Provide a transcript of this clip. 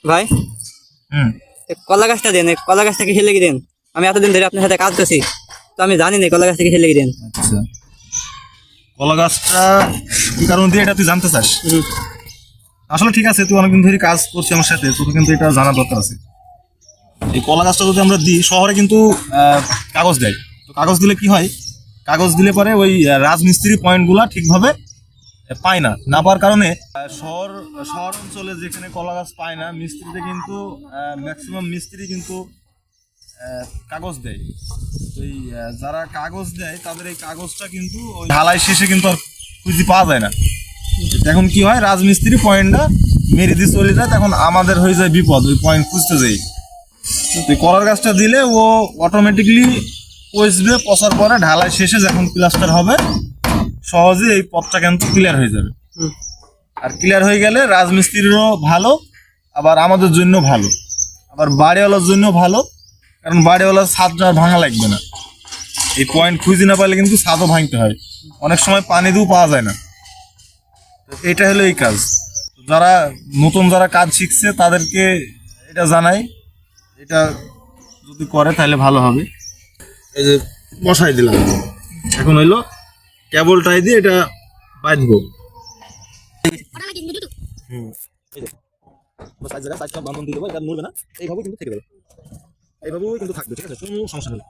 ভাই হুম। কলা গাছটা দেন, কলা গাছটাকে হেলে কি দেন। আমি এতদিন ধরে আপনার সাথে কাজ করছি, তো আমি জানি না কলা গাছটাকে হেলে কি দেন। আচ্ছা, কলা গাছটা কি কারণ দিয়ে এটা তুই জানতে চাস? আসলে ঠিক আছে, তুই অনেকদিন ধরে কাজ করছিস আমার সাথে, তোকে কিন্তু এটা জানা দরকার আছে। এই কলা গাছটা যদি আমরা দিই, শহরে কিন্তু কাগজ দেয়। তো কাগজ দিলে কি হয়, কাগজ দিলে পরে ওই রাজমিস্ত্রি পয়েন্টগুলো ঠিকভাবে পায় না, না পাওয়ার কারণে শহর শহর অঞ্চলে যেখানে কলা গাছ পায় না, মিস্ত্রিতে কিন্তু ম্যাক্সিমাম মিস্ত্রি কিন্তু কাগজ দেয়। তো এই যারা কাগজ দেয় তাদের এই কাগজটা কিন্তু ওই ঢালাই শেষে কিন্তু আর খুঁজে পাওয়া যায় না। এখন কি হয়, রাজমিস্ত্রি পয়েন্টটা মেরে দিয়ে চলে যায়, তখন আমাদের হয়ে যায় বিপদ ওই পয়েন্ট খুঁজতে যাই। তো কলার গাছটা দিলে ও অটোমেটিকলি পচবে, পচার পরে ঢালাই শেষে যখন প্লাস্টার হবে সহজে এই পথটা কিন্তু ক্লিয়ার হয়ে যাবে। আর ক্লিয়ার হয়ে গেলে রাজমিস্ত্রিরও ভালো, আবার আমাদের জন্য ভালো, আবার বাড়িওয়ালার জন্য ভালো, কারণ বাড়িওয়ালার ছাদটা আর ভাঙা লাগবে না। এই পয়েন্ট খুঁজে না পারলে কিন্তু ছাদও ভাঙতে হয়, অনেক সময় পানি দিয়েও পাওয়া যায় না। এটা হলো এই কাজ। যারা নতুন যারা কাজ শিখছে তাদেরকে এটা জানাই, এটা যদি করে তাহলে ভালো হবে। এই যে বসাই দিলাম, এখন হইলো কেবলটাই দিয়ে এটা বাঁধবো। এইভাবেই কিন্তু থেকে যাবে, এইভাবেই কিন্তু থাকবে, ঠিক আছে, কোনো সমস্যা নেই।